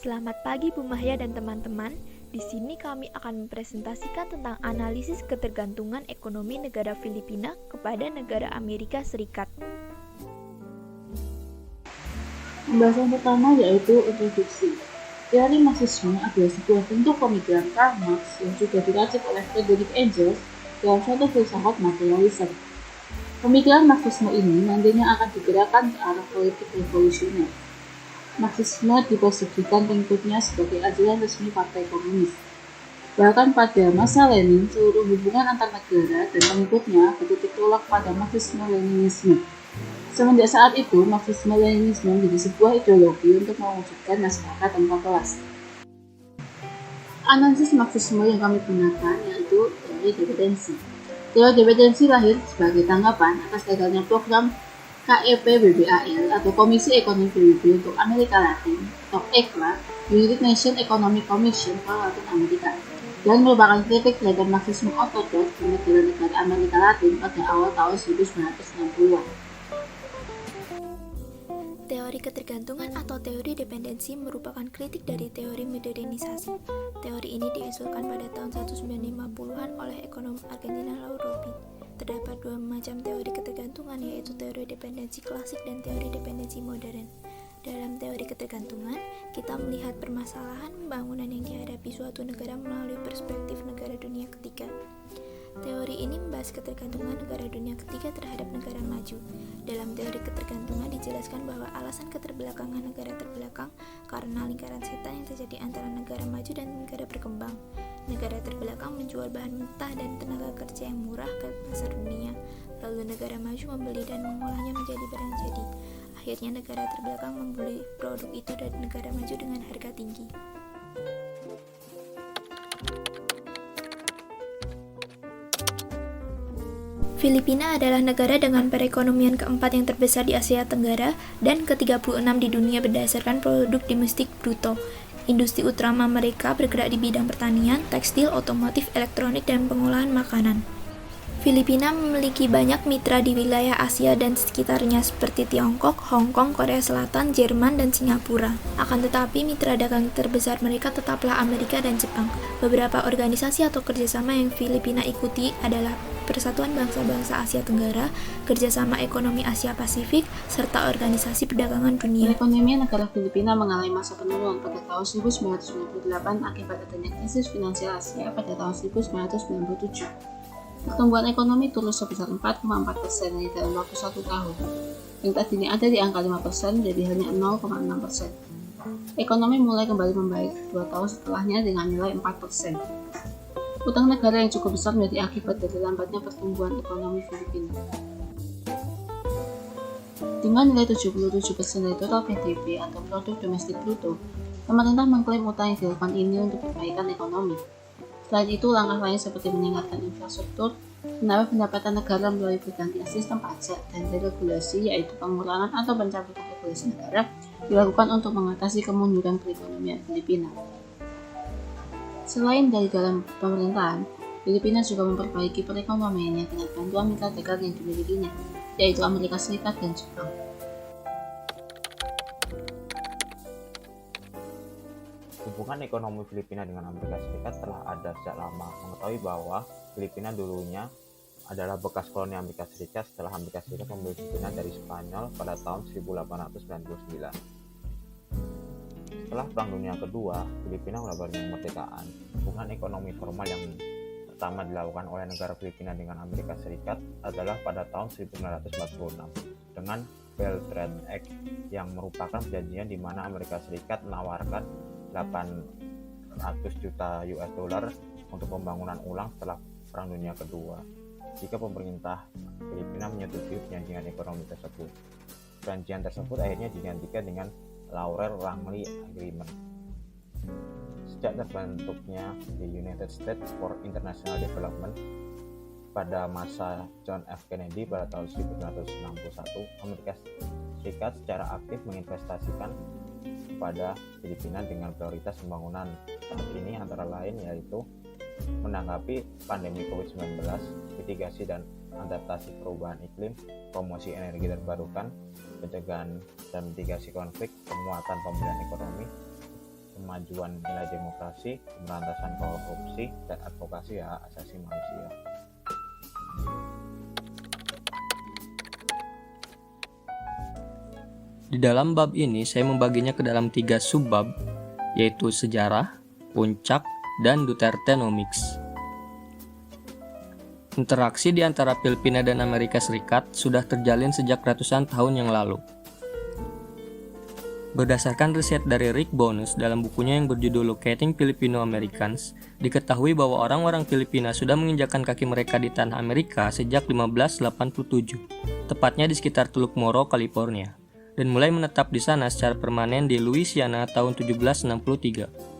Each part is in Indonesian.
Selamat pagi Bu Mahya dan teman-teman. Di sini kami akan mempresentasikan tentang analisis ketergantungan ekonomi negara Filipina kepada negara Amerika Serikat. Pembahasan pertama yaitu introduksi. Teori Marxisme adalah sebuah bentuk pemikiran Karl Marx yang juga diracik oleh Friedrich Engels dalam suatu filsafat materialisme. Pemikiran Marxisme ini nantinya akan digerakkan ke arah politik revolusioner. Marxisme diposisikan pengikutnya sebagai ajaran resmi Partai Komunis. Bahkan pada masa Lenin, seluruh hubungan antar negara dan pengikutnya bertitik tolak pada Marxisme-Leninisme. Semenjak saat itu, Marxisme-Leninisme menjadi sebuah ideologi untuk mewujudkan masyarakat tanpa kelas. Analisis Marxisme yang kami gunakan yaitu teori dependensi. Teori dependensi lahir sebagai tanggapan atas gagalnya program KEP-BBAL atau Komisi Ekonomi PBB untuk Amerika Latin atau ECLA, United Nations Economic Commission for Latin America, dan merupakan kritik terhadap Marxisme ortodoks di negara-negara Amerika Latin pada awal tahun 1960-an. Teori ketergantungan atau teori dependensi merupakan kritik dari teori modernisasi. Teori ini diusulkan pada tahun 1950-an oleh ekonom Argentina Lauro Robbie. Terdapat dua macam teori ketergantungan, yaitu teori dependensi klasik dan teori dependensi modern. Dalam teori ketergantungan, kita melihat permasalahan pembangunan yang dihadapi suatu negara melalui perspektif negara dunia ketiga. Teori ini membahas ketergantungan negara dunia ketiga terhadap negara maju. Dalam teori ketergantungan dijelaskan bahwa alasan keterbelakangan negara terbelakang karena lingkaran setan yang terjadi antara negara maju dan negara berkembang. Negara terbelakang menjual bahan mentah dan tenaga kerja yang murah ke pasar dunia, lalu negara maju membeli dan mengolahnya menjadi barang jadi. Akhirnya negara terbelakang membeli produk itu dari negara maju dengan harga tinggi. Filipina adalah negara dengan perekonomian keempat yang terbesar di Asia Tenggara dan ke-36 di dunia berdasarkan produk domestik bruto. Industri utama mereka bergerak di bidang pertanian, tekstil, otomotif, elektronik, dan pengolahan makanan. Filipina memiliki banyak mitra di wilayah Asia dan sekitarnya seperti Tiongkok, Hong Kong, Korea Selatan, Jerman, dan Singapura. Akan tetapi mitra dagang terbesar mereka tetaplah Amerika dan Jepang. Beberapa organisasi atau kerjasama yang Filipina ikuti adalah Persatuan Bangsa-Bangsa Asia Tenggara, Kerjasama Ekonomi Asia Pasifik, serta Organisasi Perdagangan Dunia. Perekonomian negara Filipina mengalami masa penurunan pada tahun 1998 akibat adanya krisis finansial Asia pada tahun 1997. Pertumbuhan ekonomi turun sebesar 4,4% dalam waktu 1 tahun, yang tadinya ada di angka 5% jadi hanya 0,6%. Ekonomi mulai kembali membaik 2 tahun setelahnya dengan nilai 4%. Utang negara yang cukup besar menjadi akibat dari lambatnya pertumbuhan ekonomi Filipina. Dengan nilai 77% dari total PDB atau produk domestik bruto, pemerintah mengklaim utang yang dilakukan ini untuk perbaikan ekonomi. Selain itu, langkah lain seperti meningkatkan infrastruktur, menambah pendapatan negara melalui pergantian sistem pajak dan deregulasi, yaitu pengurangan atau pencabutan regulasi negara, dilakukan untuk mengatasi kemunduran perekonomian Filipina. Selain dari dalam pemerintahan, Filipina juga memperbaiki perekonomiannya dengan bantuan mitra dagang yang dimilikinya, yaitu Amerika Serikat dan Jepang. Hubungan ekonomi Filipina dengan Amerika Serikat telah ada sejak lama. Mengetahui bahwa Filipina dulunya adalah bekas koloni Amerika Serikat setelah Amerika Serikat membeli Filipina dari Spanyol pada tahun 1899. Setelah Perang Dunia Kedua, Filipina mulai kemerdekaan. Hubungan ekonomi formal yang pertama dilakukan oleh negara Filipina dengan Amerika Serikat adalah pada tahun 1946 dengan Bell Trade Act yang merupakan perjanjian di mana Amerika Serikat menawarkan 800 juta US dollar untuk pembangunan ulang setelah Perang Dunia Kedua jika pemerintah Filipina menyetujui perjanjian ekonomi tersebut. Perjanjian tersebut akhirnya digantikan dengan Laurel-Langley Agreement. Sejak terbentuknya the United States for International Development pada masa John F. Kennedy pada tahun 1961, Amerika Serikat secara aktif menginvestasikan kepada Filipina dengan prioritas pembangunan saat ini antara lain yaitu menanggapi pandemi COVID-19, mitigasi dan adaptasi perubahan iklim, promosi energi terbarukan, pencegahan dan mitigasi konflik, penguatan pemulihan ekonomi, kemajuan nilai demokrasi, pemberantasan korupsi, dan advokasi hak asasi manusia. Di dalam bab ini saya membaginya ke dalam 3 subbab, yaitu sejarah, puncak, dan Dutertenomics. Interaksi di antara Filipina dan Amerika Serikat sudah terjalin sejak ratusan tahun yang lalu. Berdasarkan riset dari Rick Bonus dalam bukunya yang berjudul Locating Filipino Americans, diketahui bahwa orang-orang Filipina sudah menginjakkan kaki mereka di tanah Amerika sejak 1587, tepatnya di sekitar Teluk Moro, California, dan mulai menetap di sana secara permanen di Louisiana tahun 1763.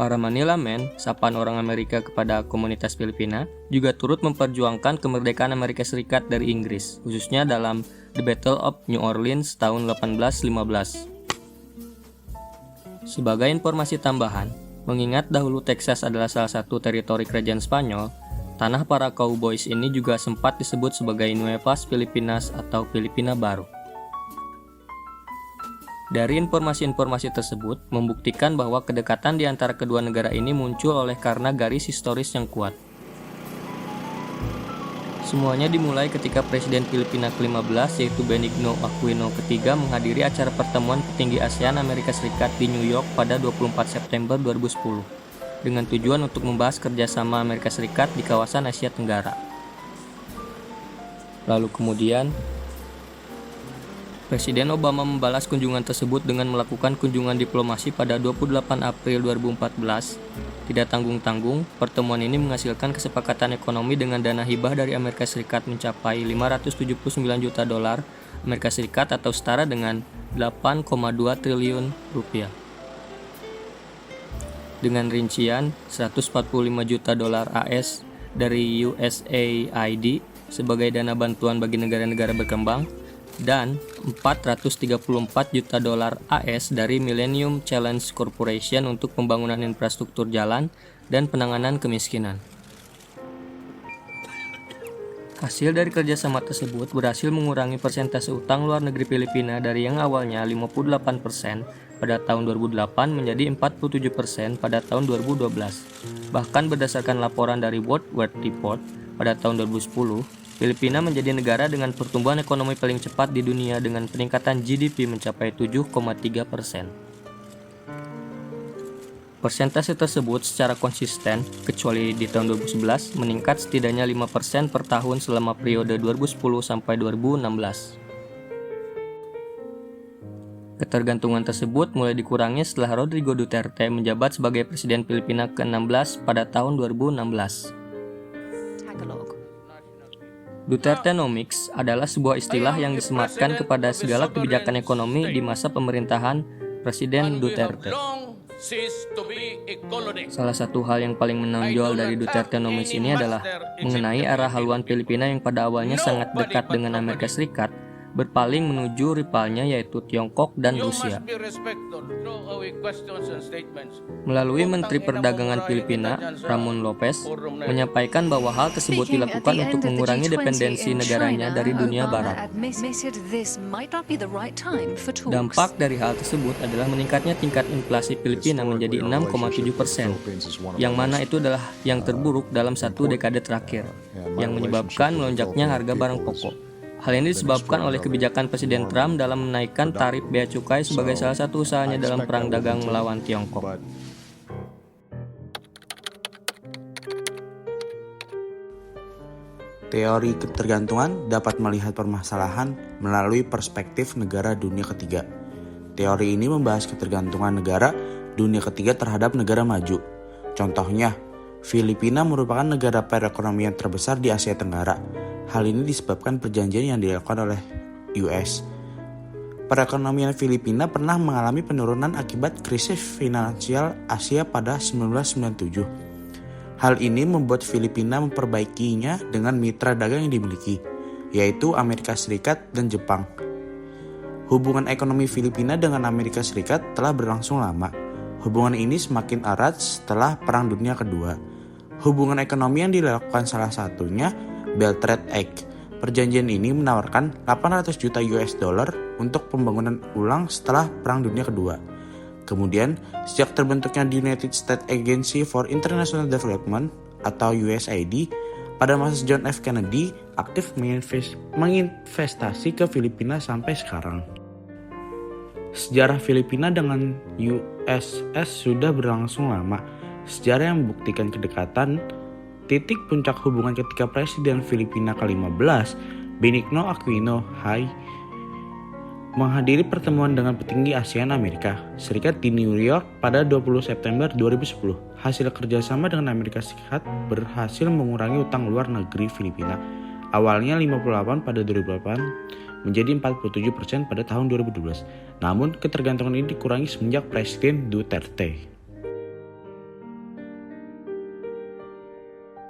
Para Manila Men, sapaan orang Amerika kepada komunitas Filipina, juga turut memperjuangkan kemerdekaan Amerika Serikat dari Inggris, khususnya dalam The Battle of New Orleans tahun 1815. Sebagai informasi tambahan, mengingat dahulu Texas adalah salah satu teritori kerajaan Spanyol, tanah para cowboys ini juga sempat disebut sebagai Nuevas Filipinas atau Filipina Baru. Dari informasi-informasi tersebut membuktikan bahwa kedekatan di antara kedua negara ini muncul oleh karena garis historis yang kuat. Semuanya dimulai ketika Presiden Filipina ke-15 yaitu Benigno Aquino III menghadiri acara pertemuan petinggi ASEAN Amerika Serikat di New York pada 24 September 2010 dengan tujuan untuk membahas kerjasama Amerika Serikat di kawasan Asia Tenggara. Lalu kemudian, Presiden Obama membalas kunjungan tersebut dengan melakukan kunjungan diplomasi pada 28 April 2014. Tidak tanggung-tanggung, pertemuan ini menghasilkan kesepakatan ekonomi dengan dana hibah dari Amerika Serikat mencapai 579 juta dolar Amerika Serikat atau setara dengan 8,2 triliun rupiah. Dengan rincian 145 juta dolar AS dari USAID sebagai dana bantuan bagi negara-negara berkembang, dan 434 juta dolar AS dari Millennium Challenge Corporation untuk pembangunan infrastruktur jalan dan penanganan kemiskinan. Hasil dari kerjasama tersebut berhasil mengurangi persentase utang luar negeri Filipina dari yang awalnya 58% pada tahun 2008 menjadi 47% pada tahun 2012. Bahkan berdasarkan laporan dari World Wealth Report pada tahun 2010, Filipina menjadi negara dengan pertumbuhan ekonomi paling cepat di dunia dengan peningkatan GDP mencapai 7,3%. Persentase tersebut secara konsisten, kecuali di tahun 2011, meningkat setidaknya 5% per tahun selama periode 2010 sampai 2016. Ketergantungan tersebut mulai dikurangi setelah Rodrigo Duterte menjabat sebagai Presiden Filipina ke-16 pada tahun 2016. Dutertenomics adalah sebuah istilah yang disematkan kepada segala kebijakan ekonomi di masa pemerintahan Presiden Duterte. Salah satu hal yang paling menonjol dari Dutertenomics ini adalah mengenai arah haluan Filipina yang pada awalnya sangat dekat dengan Amerika Serikat, berpaling menuju rivalnya yaitu Tiongkok dan Rusia. Melalui Menteri Perdagangan Filipina, Ramon Lopez, menyampaikan bahwa hal tersebut dilakukan untuk mengurangi dependensi negaranya dari dunia barat. Dampak dari hal tersebut adalah meningkatnya tingkat inflasi Filipina menjadi 6,7%, yang mana itu adalah yang terburuk dalam satu dekade terakhir, yang menyebabkan melonjaknya harga barang pokok. Hal ini disebabkan oleh kebijakan Presiden Trump dalam menaikkan tarif bea cukai sebagai salah satu usahanya dalam perang dagang melawan Tiongkok. Teori ketergantungan dapat melihat permasalahan melalui perspektif negara dunia ketiga. Teori ini membahas ketergantungan negara dunia ketiga terhadap negara maju. Contohnya, Filipina merupakan negara perekonomian terbesar di Asia Tenggara. Hal ini disebabkan perjanjian yang dilakukan oleh US. Perekonomian Filipina pernah mengalami penurunan akibat krisis finansial Asia pada 1997. Hal ini membuat Filipina memperbaikinya dengan mitra dagang yang dimiliki, yaitu Amerika Serikat dan Jepang. Hubungan ekonomi Filipina dengan Amerika Serikat telah berlangsung lama. Hubungan ini semakin erat setelah Perang Dunia Kedua. Hubungan ekonomi yang dilakukan salah satunya Belt Trade Act Perjanjian ini menawarkan 800 juta US dollar untuk pembangunan ulang setelah Perang Dunia Kedua. Kemudian, sejak terbentuknya the United States Agency for International Development atau USAID, pada masa John F. Kennedy aktif menginvestasi ke Filipina sampai sekarang. Sejarah Filipina dengan USS sudah berlangsung lama. Sejarah yang membuktikan kedekatan. Titik puncak hubungan ketika Presiden Filipina ke-15, Benigno Aquino Hay, menghadiri pertemuan dengan petinggi ASEAN Amerika Serikat di New York pada 20 September 2010. Hasil kerjasama dengan Amerika Serikat berhasil mengurangi utang luar negeri Filipina. Awalnya 58 pada 2008 menjadi 47% pada tahun 2012. Namun ketergantungan ini dikurangi semenjak Presiden Duterte.